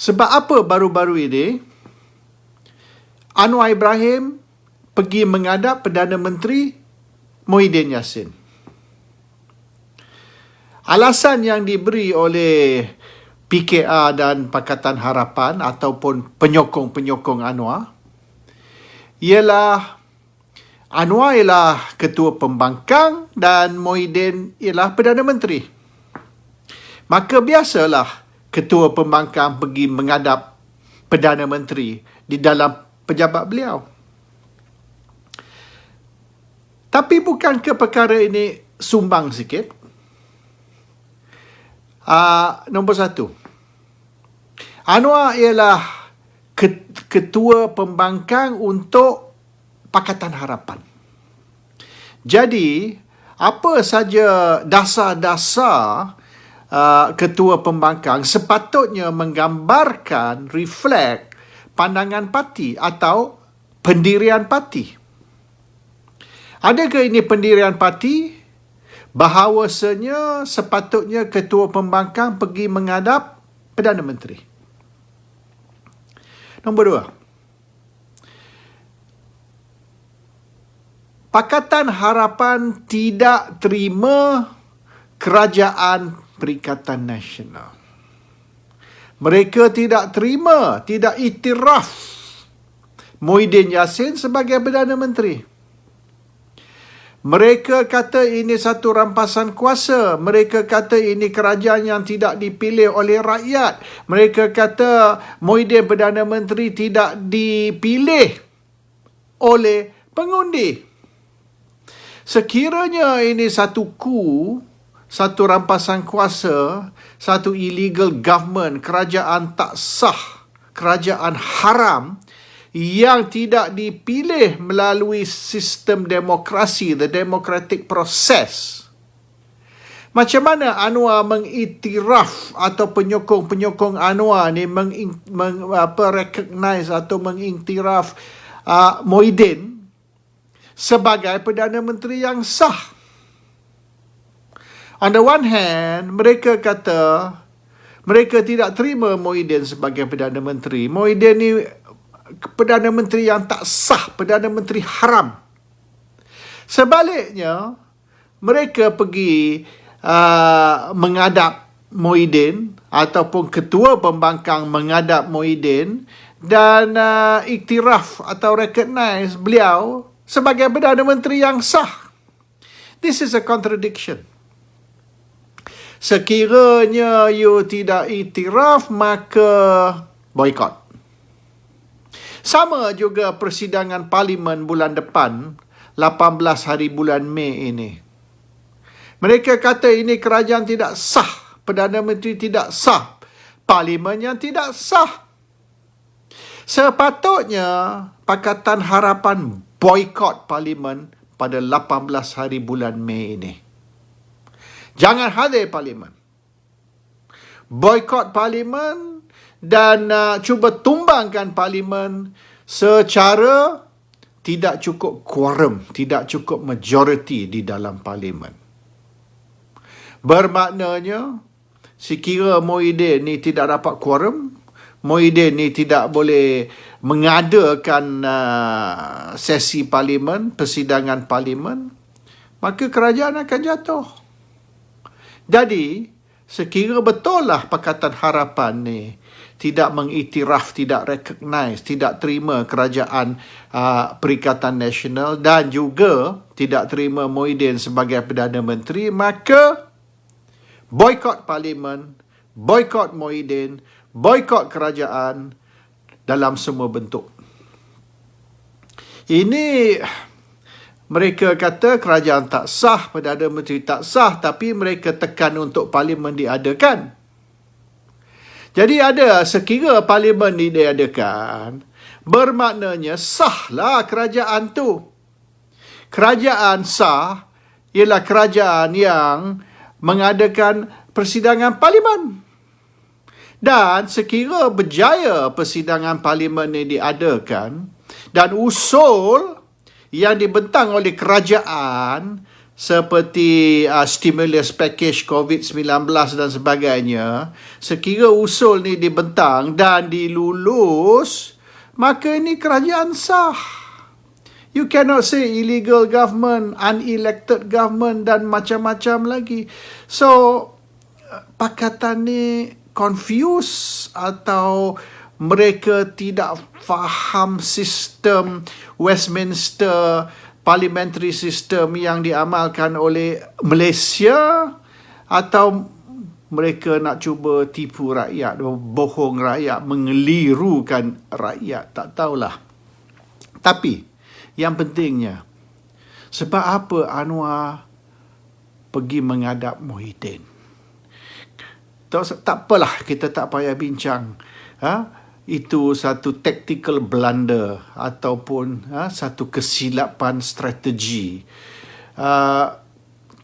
Sebab apa baru-baru ini Anwar Ibrahim pergi menghadap Perdana Menteri Muhyiddin Yassin. Alasan yang diberi oleh PKR dan Pakatan Harapan ataupun penyokong-penyokong Anwar ialah Anwar ialah Ketua Pembangkang dan Muhyiddin ialah Perdana Menteri. Maka biasalah Ketua Pembangkang pergi menghadap Perdana Menteri di dalam pejabat beliau. Tapi bukankah perkara ini sumbang sikit? Nombor satu, Anwar ialah Ketua Pembangkang untuk Pakatan Harapan. Jadi, apa saja dasar-dasar Ketua Pembangkang sepatutnya menggambarkan, reflect pandangan parti atau pendirian parti. Adakah ini pendirian parti? Bahawasanya sepatutnya Ketua Pembangkang pergi menghadap Perdana Menteri. Nombor dua, Pakatan Harapan tidak terima Kerajaan Perikatan Nasional. Mereka tidak terima, tidak iktiraf Muhyiddin Yassin sebagai Perdana Menteri. Mereka kata ini satu rampasan kuasa. Mereka kata ini kerajaan yang tidak dipilih oleh rakyat. Mereka kata Muhyiddin Perdana Menteri tidak dipilih oleh pengundi. Sekiranya ini satu coup, satu rampasan kuasa, satu illegal government, kerajaan tak sah, kerajaan haram, yang tidak dipilih melalui sistem demokrasi, the democratic process. Macam mana Anwar mengiktiraf atau penyokong-penyokong Anwar ni recognize atau mengiktiraf Muhyiddin sebagai Perdana Menteri yang sah? On the one hand, mereka kata mereka tidak terima Muhyiddin sebagai Perdana Menteri. Muhyiddin ni Perdana Menteri yang tak sah, Perdana Menteri haram. Sebaliknya, mereka pergi menghadap Muhyiddin ataupun Ketua Pembangkang menghadap Muhyiddin dan iktiraf atau recognize beliau sebagai Perdana Menteri yang sah. This is a contradiction. Sekiranya you tidak iktiraf, maka boycott. Sama juga persidangan parlimen bulan depan, 18 hari bulan Mei ini. Mereka kata ini kerajaan tidak sah, Perdana Menteri tidak sah, parlimen yang tidak sah. Sepatutnya Pakatan Harapan boikot parlimen pada 18 hari bulan Mei ini. Jangan hadir parlimen. Boikot parlimen dan cuba tumbangkan parlimen secara tidak cukup quorum, tidak cukup majoriti di dalam parlimen. Bermaknanya, sekira Muhyiddin ni tidak dapat quorum, Muhyiddin ni tidak boleh mengadakan sesi parlimen, persidangan parlimen, maka kerajaan akan jatuh. Jadi, sekira betul lah Pakatan Harapan ni tidak mengiktiraf, tidak recognize, tidak terima kerajaan Perikatan Nasional dan juga tidak terima Muhyiddin sebagai Perdana Menteri, maka boikot parlimen, boikot Muhyiddin, boikot kerajaan dalam semua bentuk. Ini mereka kata kerajaan tak sah, Perdana Menteri tak sah, tapi mereka tekan untuk parlimen diadakan. Jadi sekira parlimen ni diadakan, bermaknanya sahlah kerajaan tu. Kerajaan sah ialah kerajaan yang mengadakan persidangan parlimen. Dan sekira berjaya persidangan parlimen ni diadakan dan usul yang dibentang oleh kerajaan seperti stimulus package COVID-19 dan sebagainya, sekira usul ni dibentang dan dilulus, maka ini kerajaan sah. You cannot say illegal government, unelected government dan macam-macam lagi. So, pakatan ni confused atau mereka tidak faham sistem Westminster parliamentary system yang diamalkan oleh Malaysia, atau mereka nak cuba tipu rakyat, bohong rakyat, mengelirukan rakyat, tak tahulah. Tapi yang pentingnya, sebab apa Anwar pergi menghadap Muhyiddin? Tak apalah, kita tak payah bincang. Itu satu tactical blunder ataupun satu kesilapan strategi.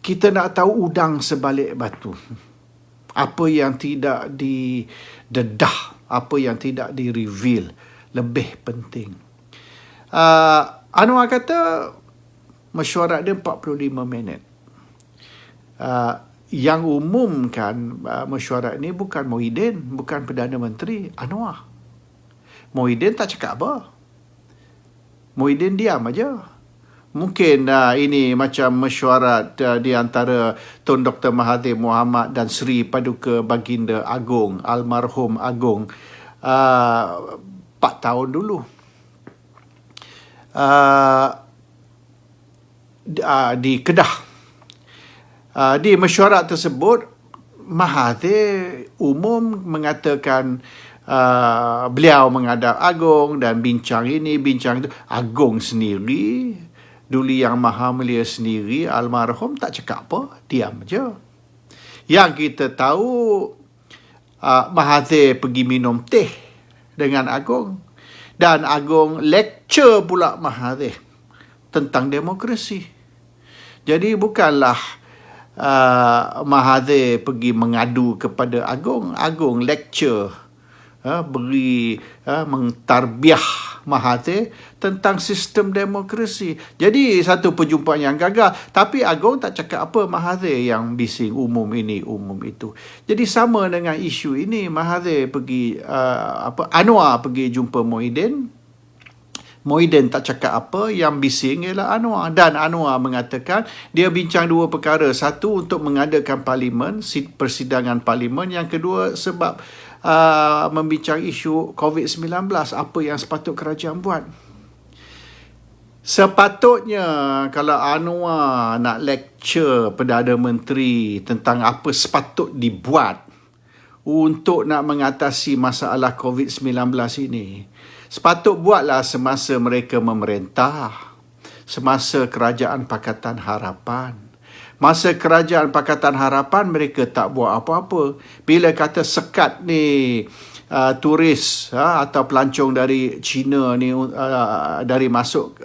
Kita nak tahu udang sebalik batu. Apa yang tidak didedah, apa yang tidak di-reveal, lebih penting. Anwar kata mesyuarat dia 45 minit. Yang umumkan mesyuarat ni bukan Muhyiddin, bukan Perdana Menteri, Anwar. Muhyiddin tak cakap apa. Muhyiddin diam aja. Mungkin ini macam mesyuarat di antara Tun Dr. Mahathir Mohamad dan Sri Paduka Baginda Agong, almarhum Agong, 4 tahun dulu. Di Kedah. Di mesyuarat tersebut, Mahathir umum mengatakan beliau menghadap Agong dan bincang ini, bincang itu. Agong sendiri, Duli Yang Maha Mulia sendiri, almarhum, tak cakap apa, diam je. Yang kita tahu, Mahathir pergi minum teh dengan Agong, dan Agong lecture pula Mahathir tentang demokrasi. Jadi bukanlah Mahathir pergi mengadu kepada Agong. Agong lecture, mengtarbiah Mahathir tentang sistem demokrasi. Jadi satu perjumpaan yang gagal. Tapi Agong tak cakap apa, Mahathir yang bising umum ini, umum itu. Jadi sama dengan isu ini, Mahathir pergi Anwar pergi jumpa Muhyiddin. Muhyiddin tak cakap apa, yang bising ialah Anwar. Dan Anwar mengatakan dia bincang dua perkara. Satu, untuk mengadakan parlimen, persidangan parlimen. Yang kedua, sebab membincang isu COVID-19, apa yang sepatut kerajaan buat. Sepatutnya kalau Anwar nak lecture Perdana Menteri tentang apa sepatut dibuat untuk nak mengatasi masalah COVID-19 ini, sepatut buatlah semasa mereka memerintah, semasa Kerajaan Pakatan Harapan. Masa Kerajaan Pakatan Harapan, mereka tak buat apa-apa. Bila kata sekat ni turis atau pelancong dari China ni dari masuk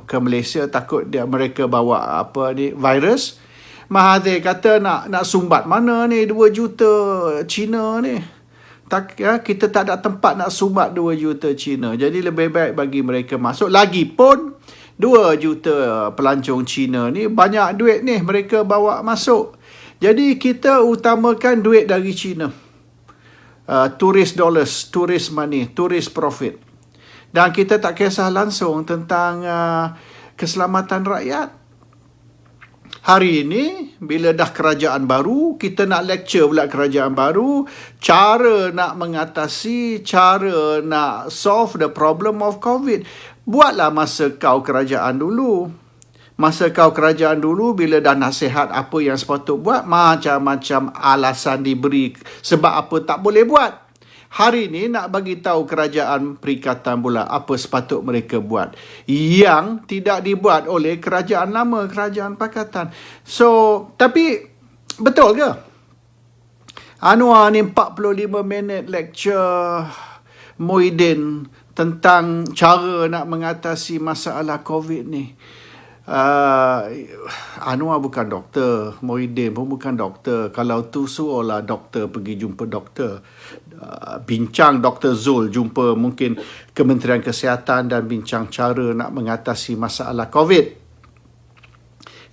ke Malaysia, takut mereka bawa virus, Mahathir kata nak sumbat mana ni 2 juta Cina ni. Kita tak ada tempat nak sumbat 2 juta Cina. Jadi lebih baik bagi mereka masuk. Lagipun 2 juta pelancong Cina ni banyak duit ni mereka bawa masuk. Jadi kita utamakan duit dari Cina. Tourist dollars, tourist money, tourist profit. Dan kita tak kisah langsung tentang keselamatan rakyat. Hari ini, bila dah kerajaan baru, kita nak lecture pula kerajaan baru, cara nak mengatasi, cara nak solve the problem of COVID. Buatlah masa kau kerajaan dulu. Masa kau kerajaan dulu, bila dah nasihat apa yang sepatut buat, macam-macam alasan diberi sebab apa tak boleh buat. Hari ini nak bagi tahu kerajaan perikatan pula apa sepatut mereka buat yang tidak dibuat oleh kerajaan lama, kerajaan pakatan. So, tapi betul ke? Anwar ni 45 minit lecture Muhyiddin tentang cara nak mengatasi masalah COVID ni. Anwar bukan doktor, Muhyiddin pun bukan doktor. Kalau tu suruhlah doktor pergi jumpa doktor. Bincang Dr. Zul jumpa mungkin Kementerian Kesihatan dan bincang cara nak mengatasi masalah COVID.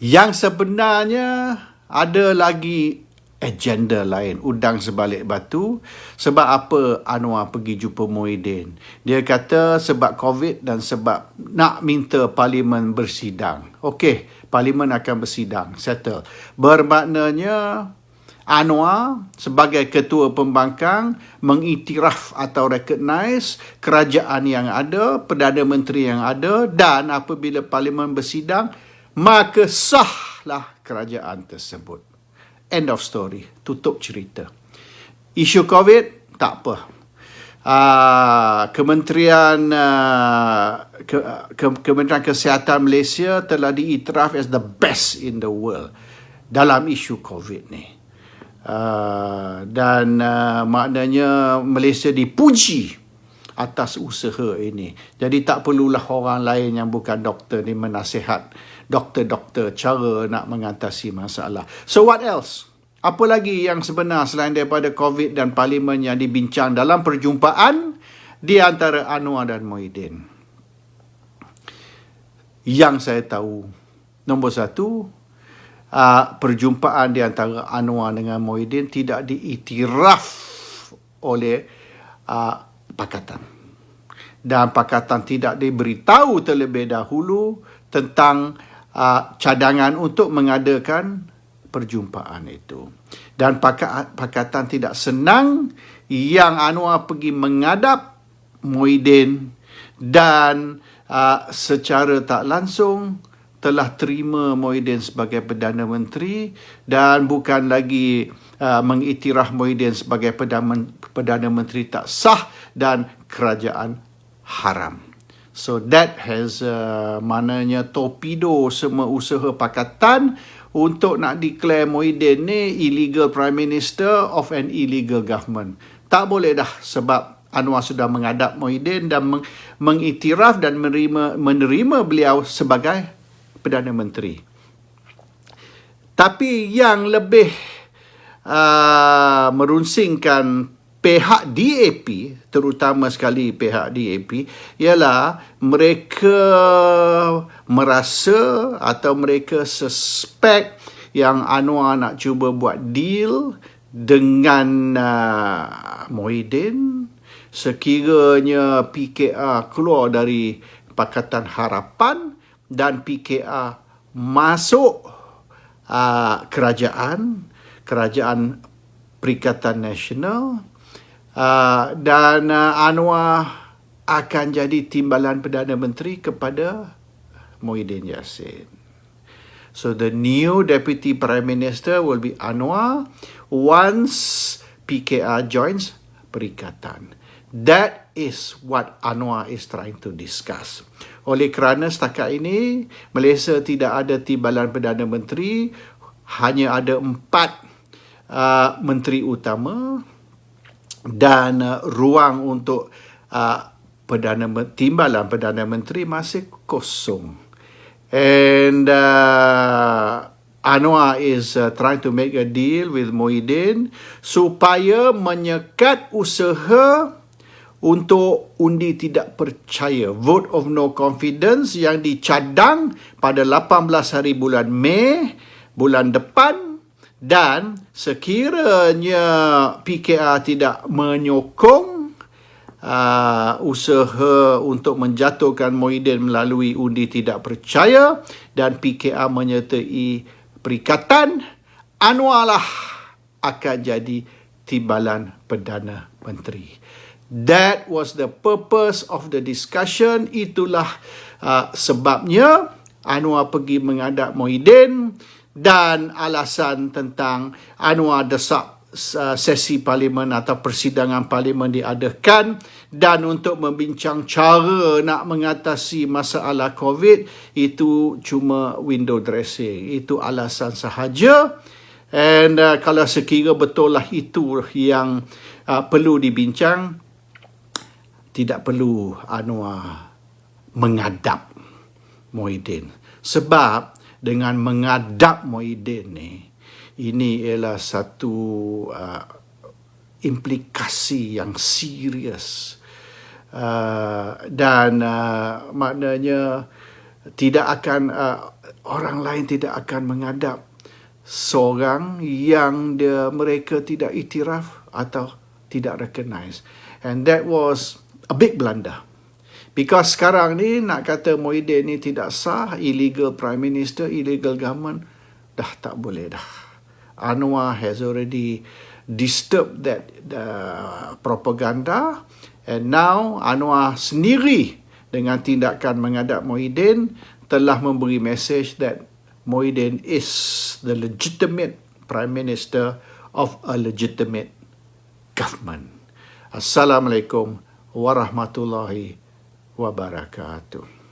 Yang sebenarnya ada lagi agenda lain, udang sebalik batu. Sebab apa Anwar pergi jumpa Muhyiddin? Dia kata sebab COVID dan sebab nak minta Parlimen bersidang. Okey, Parlimen akan bersidang, settle. Bermaknanya Anwar sebagai ketua pembangkang mengiktiraf atau recognize kerajaan yang ada, Perdana Menteri yang ada, dan apabila Parlimen bersidang, maka sahlah kerajaan tersebut. End of story. Tutup cerita. Isu COVID, tak apa. Kementerian Kesihatan Malaysia telah diiktiraf as the best in the world dalam isu COVID ni. Maknanya Malaysia dipuji atas usaha ini. Jadi tak perlulah orang lain yang bukan doktor ni menasihat doktor-doktor cara nak mengatasi masalah. So what else? Apa lagi yang sebenar selain daripada COVID dan Parlimen yang dibincang dalam perjumpaan di antara Anwar dan Muhyiddin? Yang saya tahu, nombor satu, perjumpaan di antara Anwar dengan Muhyiddin tidak diiktiraf oleh pakatan. Dan pakatan tidak diberitahu terlebih dahulu tentang cadangan untuk mengadakan perjumpaan itu. Dan pakatan tidak senang yang Anwar pergi menghadap Muhyiddin dan secara tak langsung telah terima Muhyiddin sebagai Perdana Menteri dan bukan lagi mengiktiraf Muhyiddin sebagai Perdana Menteri tak sah dan kerajaan haram. So that has maknanya torpedo semua usaha pakatan untuk nak declare Muhyiddin ni illegal Prime Minister of an illegal government. Tak boleh dah sebab Anwar sudah menghadap Muhyiddin dan mengiktiraf dan menerima beliau sebagai Perdana Menteri. Tapi yang lebih merunsingkan pihak DAP, terutama sekali pihak DAP, ialah mereka merasa atau mereka suspek yang Anwar nak cuba buat deal dengan Muhyiddin sekiranya PKR keluar dari Pakatan Harapan dan PKR masuk kerajaan Perikatan Nasional, dan Anwar akan jadi timbalan Perdana Menteri kepada Muhyiddin Yassin. So the new Deputy Prime Minister will be Anwar once PKR joins Perikatan. That is what Anwar is trying to discuss. Oleh kerana setakat ini Malaysia tidak ada timbalan Perdana Menteri, hanya ada 4 menteri utama dan ruang untuk timbalan Perdana Menteri masih kosong. And Anwar is trying to make a deal with Muhyiddin supaya menyekat usaha untuk undi tidak percaya, vote of no confidence yang dicadang pada 18 hari bulan Mei bulan depan. Dan sekiranya PKR tidak menyokong usaha untuk menjatuhkan Muhyiddin melalui undi tidak percaya dan PKR menyertai Perikatan, Anwar lah akan jadi timbalan Perdana Menteri. That was the purpose of the discussion. Itulah sebabnya Anwar pergi menghadap Muhyiddin. Dan alasan tentang Anwar desak sesi Parlimen atau persidangan Parlimen diadakan dan untuk membincang cara nak mengatasi masalah COVID, itu cuma window dressing. Itu alasan sahaja. And kalau sekira betul lah itu yang perlu dibincang, tidak perlu Anwar menghadap Muhyiddin. Sebab dengan menghadap Muhyiddin ni, ini ialah satu implikasi yang serius dan maknanya tidak akan orang lain tidak akan menghadap seorang yang mereka tidak iktiraf atau tidak recognize. And that was a big blunder. Because sekarang ni nak kata Muhyiddin ni tidak sah, illegal prime minister, illegal government, dah tak boleh dah. Anwar has already disturbed that propaganda, and now Anwar sendiri dengan tindakan menghadap Muhyiddin telah memberi message that Muhyiddin is the legitimate prime minister of a legitimate government. Assalamualaikum warahmatullahi wabarakatuh.